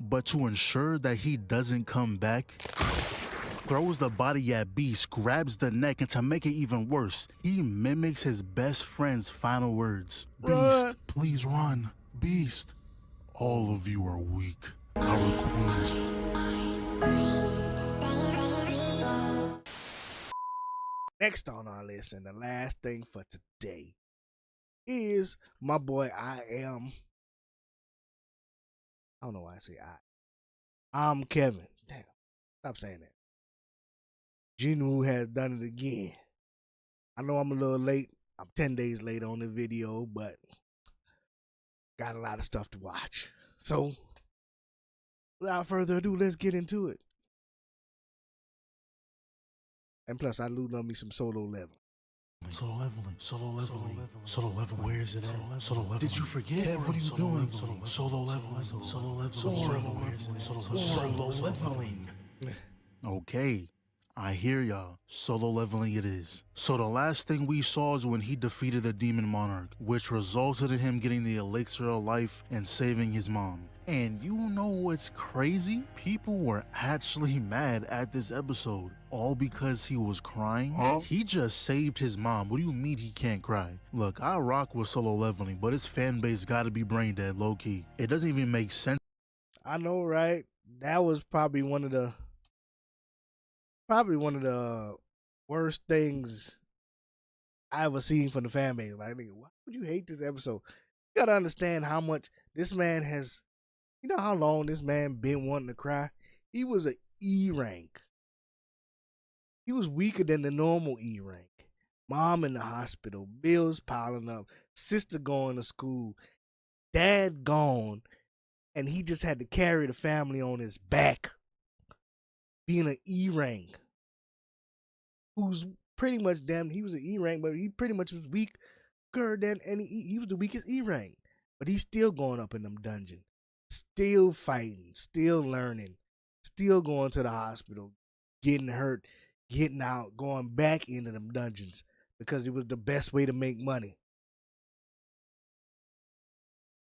but to ensure that he doesn't come back, throws the body at Beast, grabs the neck, and to make it even worse, he mimics his best friend's final words. Run. Beast, please run. Beast, all of you are weak. Our queens. Next on our list, and the last thing for today, is my boy I don't know why I say I'm Kevin. Damn, stop saying that. Jinwoo has done it again. I know I'm a little late. I'm 10 days late on the video, but got a lot of stuff to watch. So, without further ado, let's get into it. And plus, I do love me some solo level. Solo leveling. Where is it at? Solo leveling. Did you forget? Kev, what are you doing? Solo leveling. Okay, I hear y'all. Solo leveling it is. So the last thing we saw is when he defeated the Demon Monarch, which resulted in him getting the elixir of life and saving his mom. And you know what's crazy? People were actually mad at this episode, all because he was crying. Huh? He just saved his mom. What do you mean he can't cry? Look, I rock with solo leveling, but his fan base gotta be brain dead, low key. It doesn't even make sense. I know, right? That was probably one of the worst things I ever seen from the fan base. Like, nigga, why would you hate this episode? You gotta understand how much this man has. You know how long this man been wanting to cry? He was an E rank. He was weaker than the normal E rank. Mom in the hospital, bills piling up, sister going to school, dad gone, and he just had to carry the family on his back. Being an E rank, who's pretty much he was an E rank, but he pretty much was weaker than any. He was the weakest E rank, but he's still going up in them dungeons. Still fighting, still learning, still going to the hospital, getting hurt, getting out, going back into them dungeons because it was the best way to make money.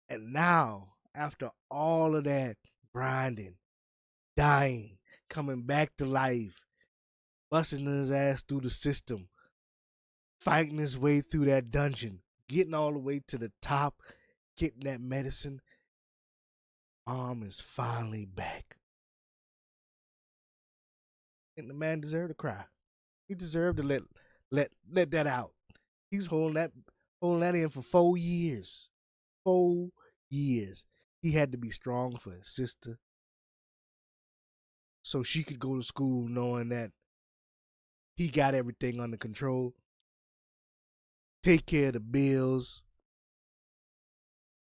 And now, after all of that grinding, dying, coming back to life, busting his ass through the system, fighting his way through that dungeon, getting all the way to the top, getting that medicine, Mom is finally back. I think the man deserved to cry. He deserved to let that out. He's holding that in for 4 years. 4 years. He had to be strong for his sister, so she could go to school knowing that he got everything under control. Take care of the bills.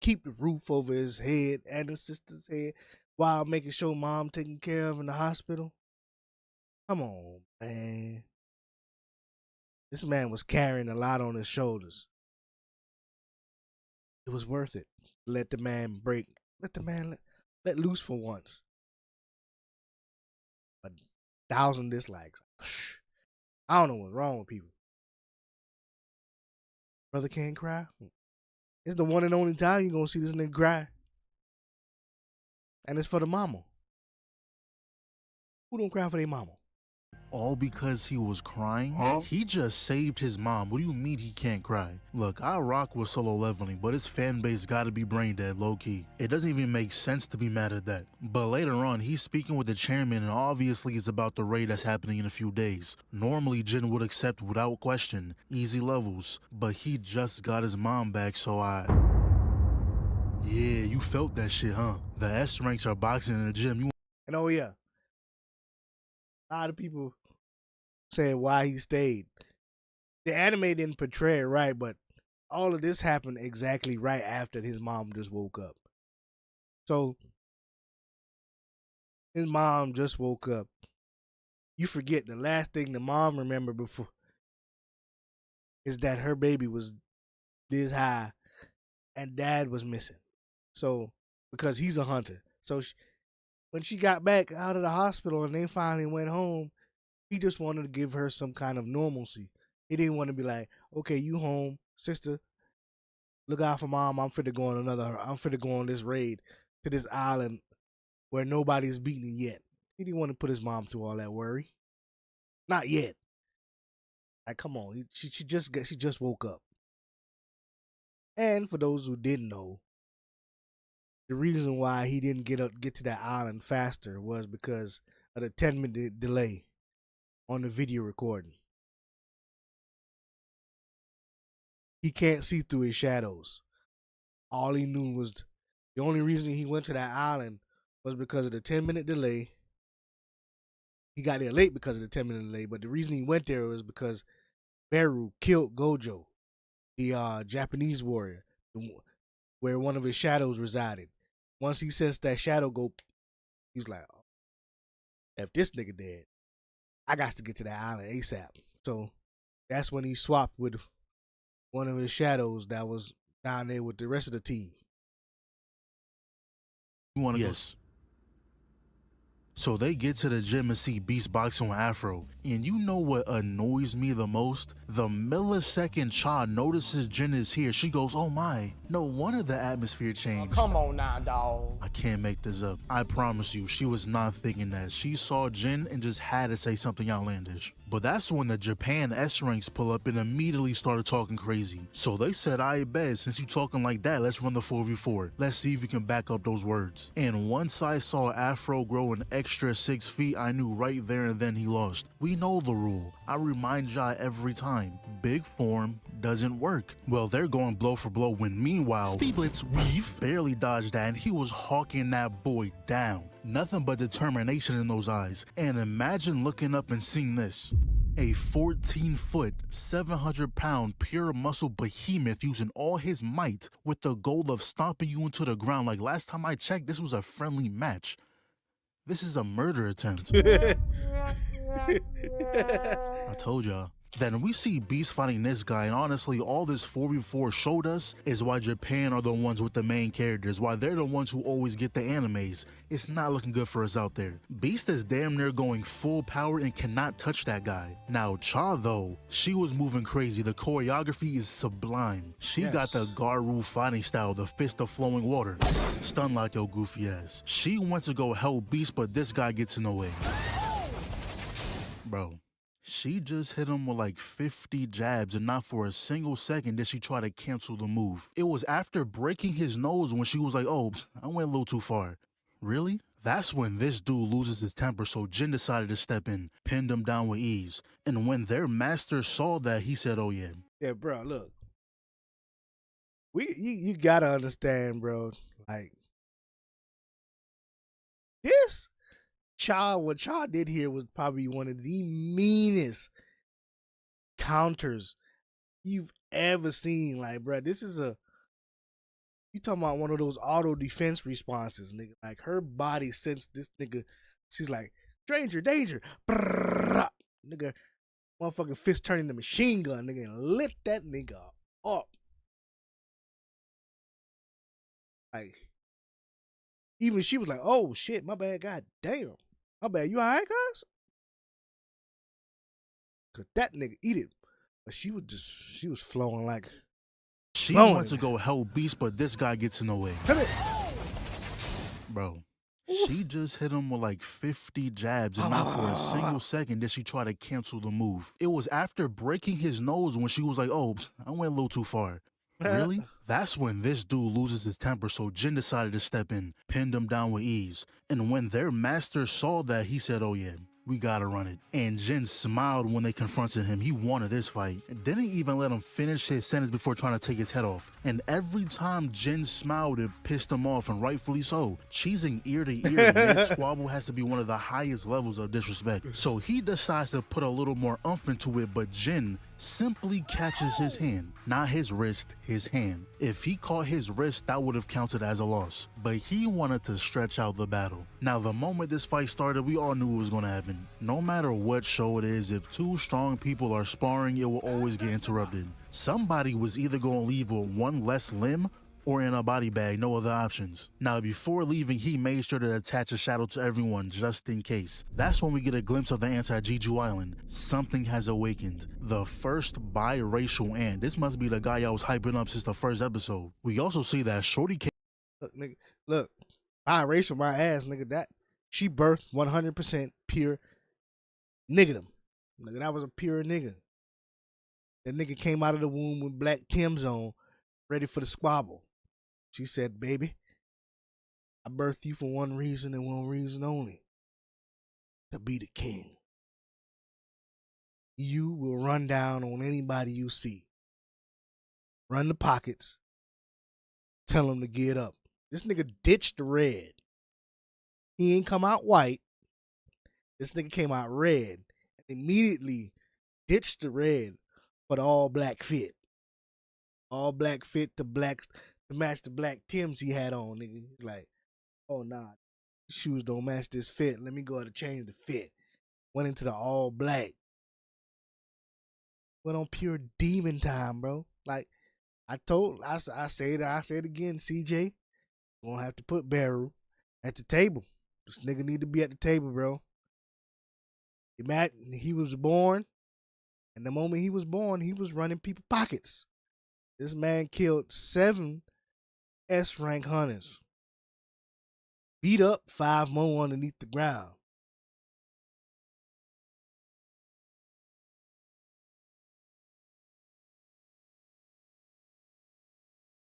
Keep the roof over his head and his sister's head while making sure Mom taken care of in the hospital. Come on, man. This man was carrying a lot on his shoulders. It was worth it. Let the man break. Let the man let loose for once. 1,000 dislikes. I don't know what's wrong with people. Brother can't cry. It's the one and only time you're gonna see this nigga cry. And it's for the mama. Who don't cry for their mama? All because he was crying? Huh? He just saved his mom. What do you mean he can't cry? Look, I rock with solo leveling, but his fan base gotta be brain dead, low key. It doesn't even make sense to be mad at that. But later on, he's speaking with the chairman, and obviously it's about the raid that's happening in a few days. Normally, Jin would accept without question, easy levels, but he just got his mom back, so yeah, you felt that shit, huh? The S ranks are boxing in the gym. And oh yeah, a lot of people saying why he stayed. The anime didn't portray it right, but all of this happened exactly right after his mom just woke up. So his mom just woke up. You forget the last thing the mom remembered before is that her baby was this high and dad was missing. So because he's a hunter. So when she got back out of the hospital and they finally went home, he just wanted to give her some kind of normalcy. He didn't want to be like, okay, you home, sister. Look out for mom. I'm finna go on this raid to this island where nobody's beaten it yet. He didn't want to put his mom through all that worry. Not yet. Like, come on, she just woke up. And for those who didn't know, the reason why he didn't get to that island faster was because of the 10-minute delay on the video recording. He can't see through his shadows. All he knew was the only reason he went to that island was because of the 10-minute delay. He got there late because of the 10-minute delay, but the reason he went there was because Meru killed Gojo, the Japanese warrior, where one of his shadows resided. Once he sensed that shadow go, he was like, oh, if this nigga dead, I got to get to that island ASAP. So that's when he swapped with one of his shadows that was down there with the rest of the team. You want to go? So they get to the gym and see Beast boxing with Afro. And you know what annoys me the most? The millisecond Cha notices Jin is here, she goes, oh my. No wonder the atmosphere changed. Oh, come on now, dawg. I can't make this up. I promise you, she was not thinking that. She saw Jin and just had to say something outlandish. But that's when the Japan S-ranks pull up and immediately started talking crazy. So they said, I bet, since you talking like that, let's run the 4v4. Let's see if you can back up those words. And once I saw Afro grow an extra 6 feet, I knew right there and then he lost. We know the rule. I remind y'all every time. Big form doesn't work. Well, they're going blow for blow when meanwhile, Speed Blitz Weave barely dodged that and he was hawking that boy down. Nothing but determination in those eyes. And imagine looking up and seeing this. A 14-foot, 700-pound pure muscle behemoth using all his might with the goal of stomping you into the ground. Like last time I checked, this was a friendly match. This is a murder attempt. I told y'all. Then we see Beast fighting this guy, and honestly, all this 4v4 showed us is why Japan are the ones with the main characters, why they're the ones who always get the animes. It's not looking good for us out there. Beast is damn near going full power and cannot touch that guy. Now, Cha, though, she was moving crazy. The choreography is sublime. She got the Garu fighting style, the fist of flowing water. Stun like your goofy ass. She went to go help Beast, but this guy gets in the way. Bro. She just hit him with like 50 jabs and not for a single second did she try to cancel the move. It was after breaking his nose when she was like, oh, I went a little too far. Really? That's when this dude loses his temper, so Jin decided to step in, pinned him down with ease. And when their master saw that, he said, oh yeah. Yeah, bro, look. You gotta understand, bro. Like, this what Cha did here was probably one of the meanest counters you've ever seen. Like, bro, this is you talking about one of those auto defense responses, nigga. Like, her body sensed this nigga. She's like, danger, danger. Brrr, nigga, motherfucking fist turning the machine gun, nigga, and lit that nigga up. Like, even she was like, oh shit, my bad, god damn. My bad, you alright, guys? Cause that nigga eat it. But she was flowing like. She wants to go help Beast, but this guy gets in the way. Come here. Bro, she just hit him with like 50 jabs and not for a single second did she try to cancel the move. It was after breaking his nose when she was like, oh, I went a little too far. Really? That's when this dude loses his temper, so Jin decided to step in, pinned him down with ease. And when their master saw that, he said, oh yeah, we gotta run it. And Jin smiled when they confronted him. He wanted this fight. Didn't even let him finish his sentence before trying to take his head off. And every time Jin smiled, it pissed him off, and rightfully so. Cheesing ear to ear mid-squabble has to be one of the highest levels of disrespect. So he decides to put a little more oomph into it, but Jin simply catches his hand. Not his wrist, his hand. If he caught his wrist, that would have counted as a loss. But he wanted to stretch out the battle. Now, the moment this fight started, we all knew it was going to happen. No matter what show it is, if two strong people are sparring, it will always get interrupted. Somebody was either going to leave with one less limb or in a body bag, no other options. Now, before leaving, he made sure to attach a shadow to everyone just in case. That's when we get a glimpse of the ants at Jeju Island. Something has awakened. The first biracial ant. This must be the guy I was hyping up since the first episode. We also see that Shorty came. Look, nigga, look. biracial, my ass, nigga. That she birthed 100% pure niggerdom. Nigga, that was a pure nigga. That nigga came out of the womb with black Tim's on, ready for the squabble. She said, baby, I birthed you for one reason and one reason only. To be the king. You will run down on anybody you see. Run the pockets. Tell them to get up. This nigga ditched the red. He ain't come out white. This nigga came out red. And immediately ditched the red for the all black fit. All black fit to match the black Tims he had on, nigga. He's like, oh nah, shoes don't match this fit. Let me go ahead and change the fit. Went into the all black. Went on pure demon time, bro. Like I say it again, CJ. You won't have to put Beru at the table. This nigga need to be at the table, bro. He was born, and the moment he was born, he was running people's pockets. This man killed 7 S-rank hunters. Beat up 5 more underneath the ground.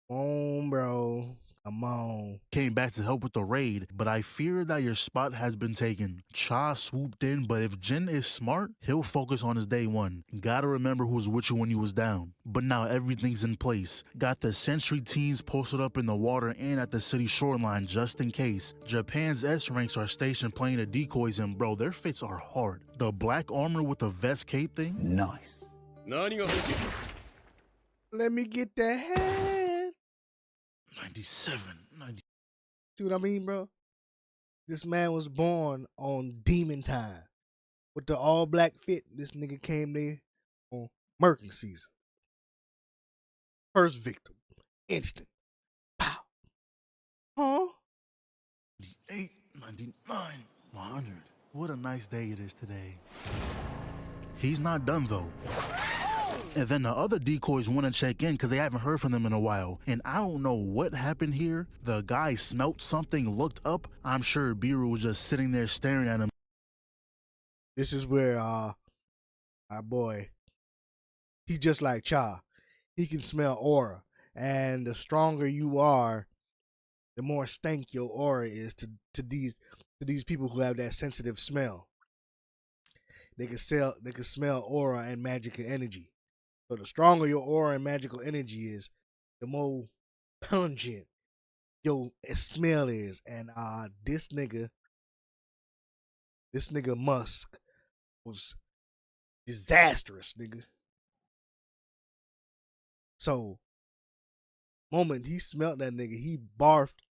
Come on, bro. Come on. Came back to help with the raid, but I fear that your spot has been taken. Cha swooped in, but if Jin is smart, he'll focus on his day one. Gotta remember who was with you when you was down. But now everything's in place. Got the sentry teams posted up in the water and at the city shoreline just in case. Japan's S-ranks are stationed playing the decoys, and bro, their fits are hard. The black armor with the vest cape thing? Nice. Let me get that head. 97, 90. See what I mean, bro? This man was born on demon time. With the all black fit, this nigga came there on murking season. First victim. Instant. Pow. Huh? 98, 99, 100. What a nice day it is today. He's not done though. And then the other decoys want to check in because they haven't heard from them in a while. And I don't know what happened here. The guy smelt something, looked up. I'm sure Biru was just sitting there staring at him. This is where our boy, he just like Cha. He can smell aura. And the stronger you are, the more stank your aura is to these people who have that sensitive smell. They can smell aura and magical energy. So the stronger your aura and magical energy is, the more pungent your smell is. And this nigga Musk was disastrous, nigga. So moment he smelled that nigga, he barfed,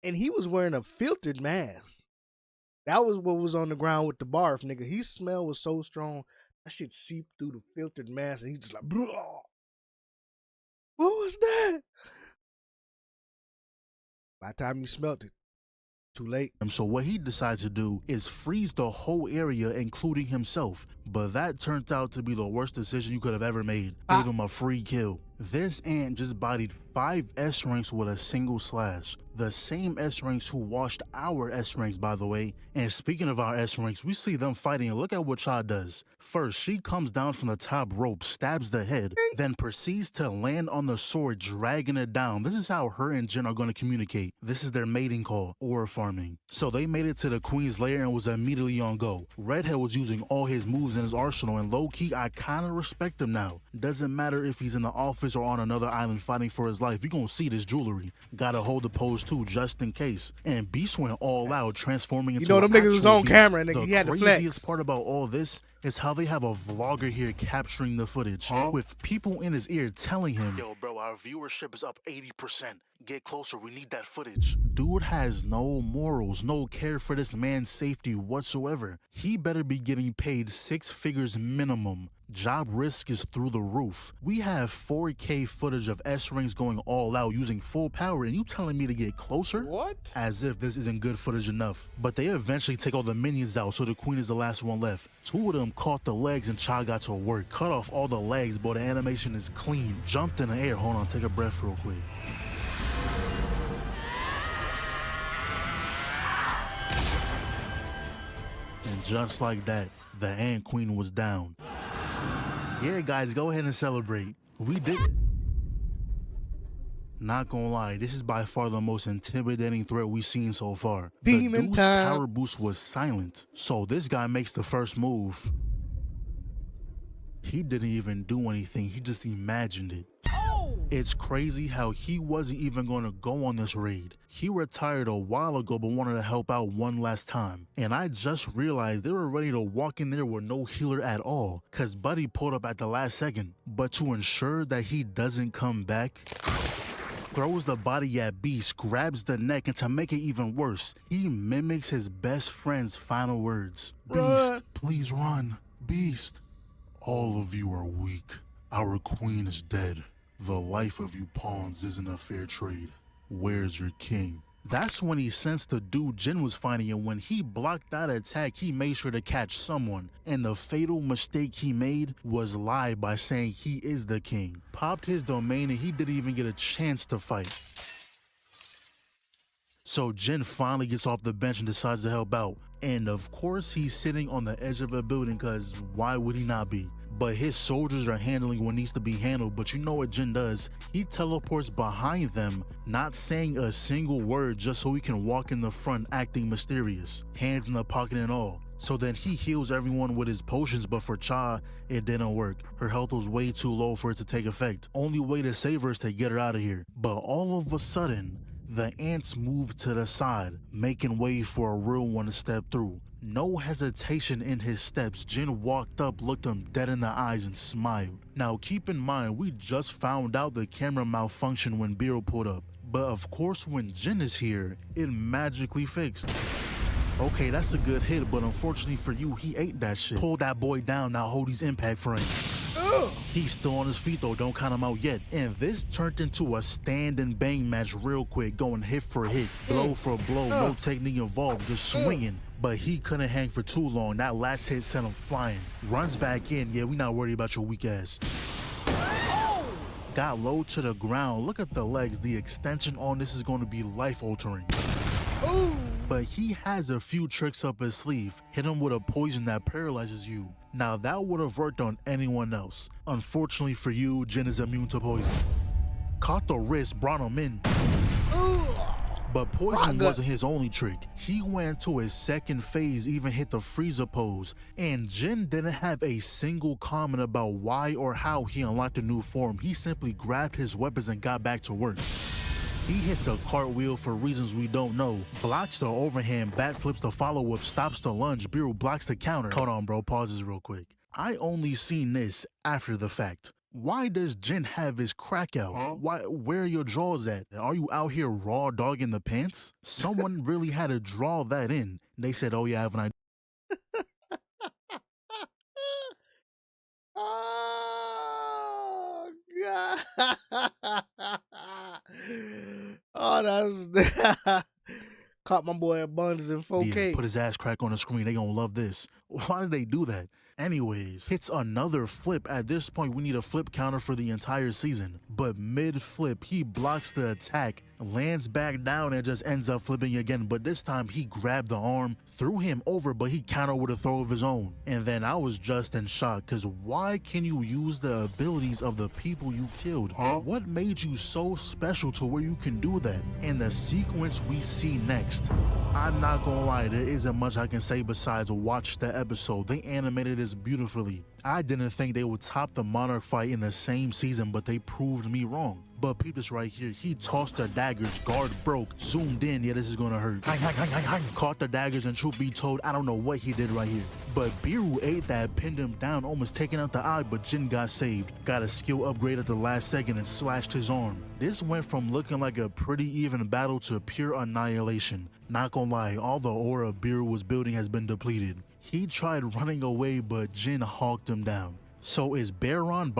and he was wearing a filtered mask. That was what was on the ground with the barf, nigga. His smell was so strong. That shit seeped through the filtered mask, and he's just like, bro, what was that? By the time he smelt it, too late. So what he decides to do is freeze the whole area, including himself. But that turns out to be the worst decision you could have ever made. Gave him a free kill. This ant just bodied 5 S-ranks with a single slash. The same S-ranks who washed our S-ranks, by the way. And speaking of our S-ranks, we see them fighting, and look at what Cha does. First, she comes down from the top rope, stabs the head, then proceeds to land on the sword, dragging it down. This is how her and Jin are going to communicate. This is their mating call, aura farming. So they made it to the queen's lair and was immediately on go. Redhead was using all his moves in his arsenal, and low-key, I kind of respect him now. Doesn't matter if he's in the office or on another island fighting for his life, you're gonna see this jewelry. Gotta hold the pose too, just in case. And Beast went all out, transforming into them niggas was on camera, nigga. He had to flex. The craziest part about all this is how they have a vlogger here capturing the footage, with people in his ear telling him, yo bro, our viewership is up 80%. Get closer, we need that footage. Dude has no morals, no care for this man's safety whatsoever. He better be getting paid 6 figures minimum. Job risk is through the roof. We have 4K footage of S-Rings going all out using full power, and you telling me to get closer? What? As if this isn't good footage enough. But they eventually take all the minions out, so the queen is the last one left. 2 of them caught the legs and Cha got to work. Cut off all the legs, but the animation is clean. Jumped in the air. Hold on, take a breath real quick. And just like that, the Ant Queen was down. Yeah, guys, go ahead and celebrate. We did it. Not gonna lie, this is by far the most intimidating threat we've seen so far. Demon the dude's time. power boost was silent, so this guy makes the first move. He didn't even do anything, he just imagined it. It's crazy how he wasn't even going to go on this raid. He retired a while ago but wanted to help out one last time. And I just realized they were ready to walk in there with no healer at all, cause Buddy pulled up at the last second. But to ensure that he doesn't come back, throws the body at Beast, grabs the neck, and to make it even worse, he mimics his best friend's final words. Run. Beast, please run. Beast. All of you are weak. Our queen is dead. The life of you pawns isn't a fair trade. Where's your king? That's when he sensed the dude Jin was fighting, and when he blocked that attack, he made sure to catch someone. And the fatal mistake he made was lie by saying he is the king. Popped his domain and he didn't even get a chance to fight. So Jin finally gets off the bench and decides to help out. And of course he's sitting on the edge of a building, cause why would he not be? But his soldiers are handling what needs to be handled. But you know what Jin does? He teleports behind them, not saying a single word, just so he can walk in the front acting mysterious, hands in the pocket and all. So then he heals everyone with his potions, but for Cha, it didn't work. Her health was way too low for it to take effect. Only way to save her is to get her out of here. But all of a sudden, the ants moved to the side, making way for a real one to step through. No hesitation in his steps, Jin walked up, looked him dead in the eyes, and smiled. Now keep in mind, we just found out the camera malfunctioned when Biro pulled up. But of course when Jin is here, it magically fixed. Okay, that's a good hit, but unfortunately for you, he ate that shit. Pull that boy down, now hold his impact frame. He's still on his feet though, don't count him out yet. And this turned into a stand and bang match real quick, going hit for hit, blow for blow, no technique involved, just swinging. But he couldn't hang for too long, that last hit sent him flying. Runs back in, yeah, we not worried about your weak ass. Got low to the ground, look at the legs, the extension on this is going to be life altering. But he has a few tricks up his sleeve. Hit him with a poison that paralyzes you. Now that would have worked on anyone else. Unfortunately for you, Jin is immune to poison. Caught the wrist, brought him in. But poison wasn't his only trick. He went to his second phase, even hit the freezer pose. And Jin didn't have a single comment about why or how he unlocked a new form. He simply grabbed his weapons and got back to work. He hits a cartwheel for reasons we don't know, blocks the overhand, backflips the follow-up, stops the lunge, Biro blocks the counter. Hold on bro, pause this real quick. I only seen this after the fact. Why does Jin have his crack out? Where are your draws at? Are you out here raw dogging the pants? Someone really had to draw that in. They said, oh yeah, I have an idea. Oh God. Oh, that's caught my boy at Buns in 4K. Yeah, put his ass crack on the screen. They gonna love this. Why did they do that? Anyways, hits another flip. At this point, we need a flip counter for the entire season. But mid-flip, he blocks the attack, lands back down, and just ends up flipping again. But this time, he grabbed the arm, threw him over, but he countered with a throw of his own. And then I was just in shock, because why can you use the abilities of the people you killed? What made you so special to where you can do that? And the sequence we see next, I'm not gonna lie, there isn't much I can say besides watch the episode. They animated this beautifully. I didn't think they would top the Monarch fight in the same season, but they proved me wrong. But peep this right here. He tossed the daggers, guard broke, zoomed in, yeah, this is gonna hurt. Caught the daggers, and truth be told, I don't know what he did right here. But Biro ate that, pinned him down, almost taking out the eye, but Jin got saved. Got a skill upgrade at the last second and slashed his arm. This went from looking like a pretty even battle to pure annihilation. Not gonna lie, all the aura Biro was building has been depleted. He tried running away, but Jin hawked him down. So is Barion,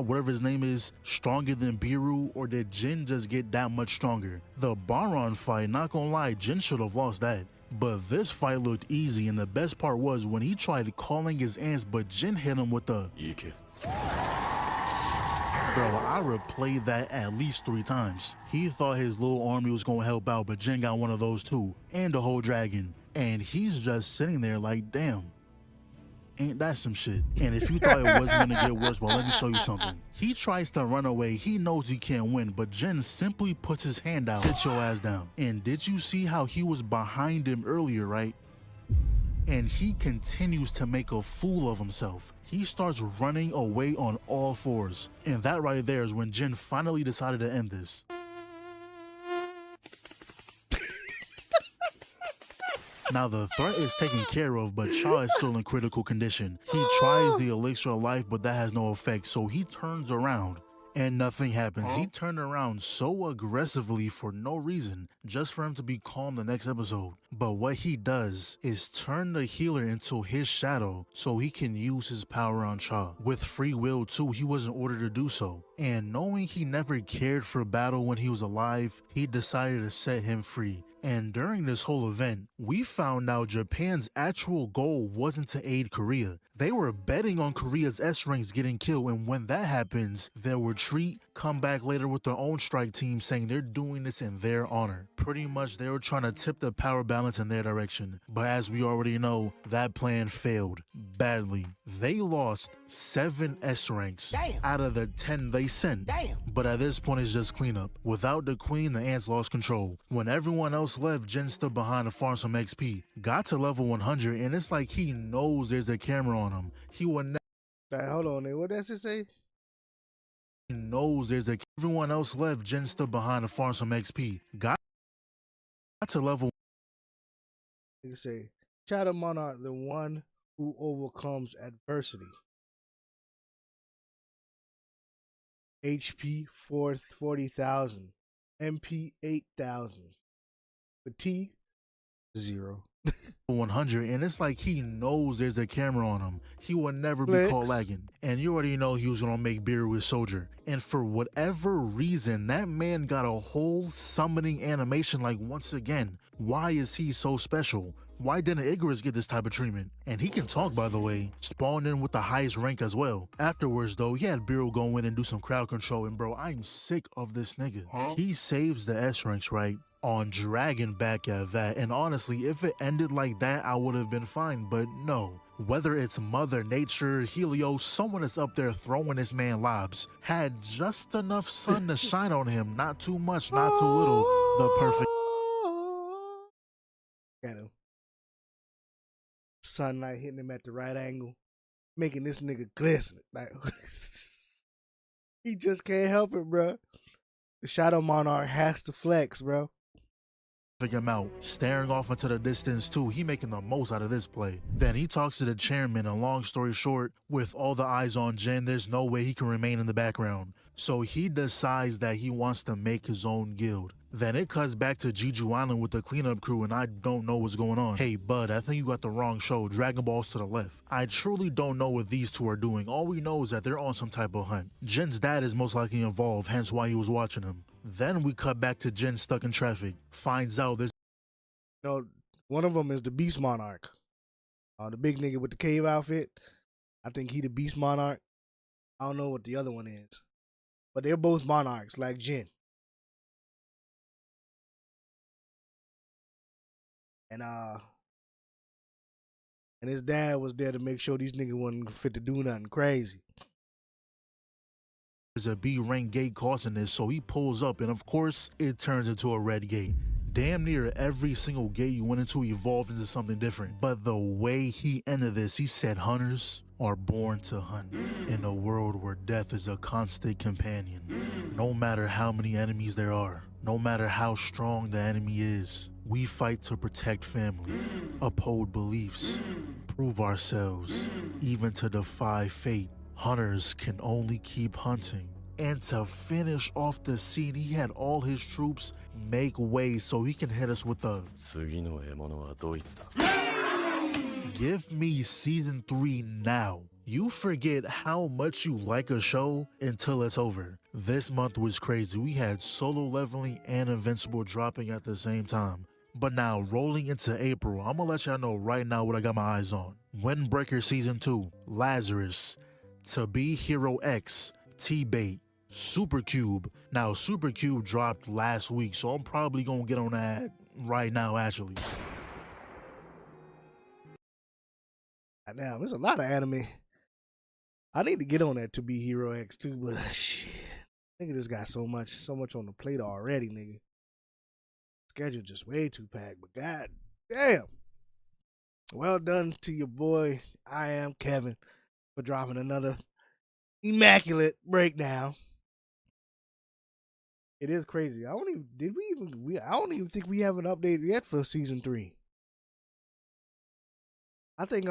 whatever his name is, stronger than Biro, or did Jin just get that much stronger? The Baron fight, not gonna lie, Jin should have lost that. But this fight looked easy, and the best part was when he tried calling his ants, but Jin hit him with the... Bro, I replayed that at least 3 times. He thought his little army was gonna help out, but Jin got one of those too, and the whole dragon. And he's just sitting there like, damn, ain't that some shit? And if you thought it wasn't gonna get worse, well, let me show you something. He tries to run away. He knows he can't win, but Jin simply puts his hand out. Sit your ass down. And did you see how he was behind him earlier, right? And he continues to make a fool of himself. He starts running away on all fours. And that right there is when Jin finally decided to end this. Now the threat is taken care of, but Cha is still in critical condition. He tries the elixir of life, but that has no effect, so he turns around and nothing happens. He turned around so aggressively for no reason, just for him to be calm the next episode. But what he does is turn the healer into his shadow so he can use his power on Cha. With free will too, he wasn't ordered to do so. And knowing he never cared for battle when he was alive, he decided to set him free. And during this whole event, we found out Japan's actual goal wasn't to aid Korea. They were betting on Korea's S-ranks getting killed, and when that happens, they'll retreat, come back later with their own strike team saying they're doing this in their honor. Pretty much they were trying to tip the power balance in their direction. But as we already know, that plan failed badly. They lost 7 S-ranks out of the 10 they sent. But at this point it's just cleanup. Without the queen, the ants lost control. When everyone else left, Jin stood behind to farm some XP. Got to level 100 and it's like he knows there's a camera on him. He will never. Hold on, what does it say? He knows there's a. Everyone else left, Jin stood behind to farm some XP. Got to level. They say, Shadow Monarch, the one who overcomes adversity. HP 40,000. MP 8,000. Fatigue 0. 100, and it's like he knows there's a camera on him. He will never be caught lagging. And you already know he was gonna make Beer his soldier. And for whatever reason, that man got a whole summoning animation. Like, once again, why is he so special? Why didn't Icarus get this type of treatment? And he can talk, by the way, spawned in with the highest rank as well. Afterwards though, he had Beryl go in and do some crowd control, and bro, I'm sick of this nigga. He saves the S ranks, right? On Dragon back at that, and honestly, if it ended like that, I would have been fine, but no. Whether it's Mother Nature, Helios, someone is up there throwing this man lobs, had just enough sun to shine on him, not too much, not too little, the perfect. Got him. Sunlight hitting him at the right angle, making this nigga glisten. Like, he just can't help it, bro. The Shadow Monarch has to flex, bro. Him out, staring off into the distance too. He making the most out of this play. Then he talks to the chairman, and long story short, with all the eyes on Jin, there's no way he can remain in the background. So he decides that he wants to make his own guild. Then it cuts back to Jeju Island with the cleanup crew, and I don't know what's going on. Hey bud, I think you got the wrong show. Dragon Ball's to the left. I truly don't know what these two are doing. All we know is that they're on some type of hunt. Jin's dad is most likely involved, hence why he was watching him. Then we cut back to Jin stuck in traffic. Finds out this. You know, one of them is the Beast Monarch. The big nigga with the cave outfit. I think he the Beast Monarch. I don't know what the other one is. But they're both monarchs, like Jin. And his dad was there to make sure these niggas wasn't fit to do nothing crazy. There's a B rank gate causing this, so he pulls up, and of course, it turns into a red gate. Damn near every single gate you went into evolved into something different. But the way he ended this, he said hunters are born to hunt in a world where death is a constant companion. No matter how many enemies there are, no matter how strong the enemy is, we fight to protect family, uphold beliefs, prove ourselves, even to defy fate. Hunters can only keep hunting. And to finish off the scene, he had all his troops make way so he can hit us with a give me season 3 now. You forget how much you like a show until it's over. This month was crazy. We had Solo Leveling and Invincible dropping at the same time. But now, rolling into April, I'm gonna let y'all know right now what I got my eyes on. Windbreaker Season 2, Lazarus, To Be Hero X, T-Bait, Supercube. Now, Supercube dropped last week, so I'm probably gonna get on that right now, actually. Now there's a lot of anime. I need to get on that To Be Hero X too, but shit, nigga just got so much on the plate already, nigga. Schedule just way too packed, but god damn. Well done to your boy, I am Kevin, for dropping another immaculate breakdown. It is crazy. I don't even think we have an update yet for season 3. I think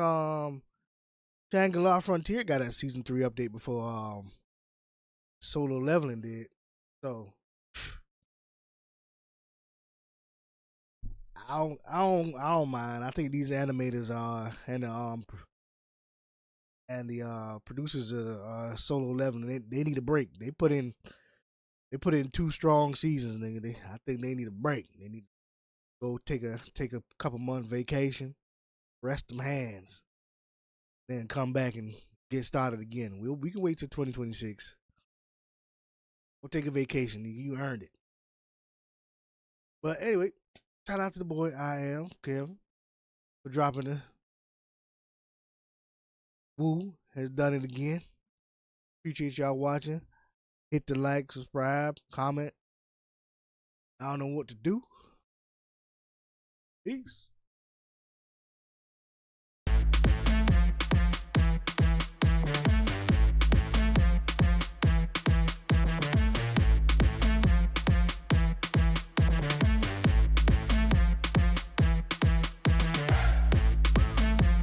Shangri-La Frontier got a season 3 update before Solo Leveling did. So I don't mind. I think these animators and the producers of Solo Leveling, they need a break. They put in 2 strong seasons, nigga. I think they need a break. They need to go take a couple month vacation, rest them hands, then come back and get started again. We can wait till 2026. Go take a vacation, nigga. You earned it. But anyway, shout out to the boy I am Kevin for dropping the Woo has done it again. Appreciate y'all watching. Hit the like, subscribe, comment. I don't know what to do. Peace.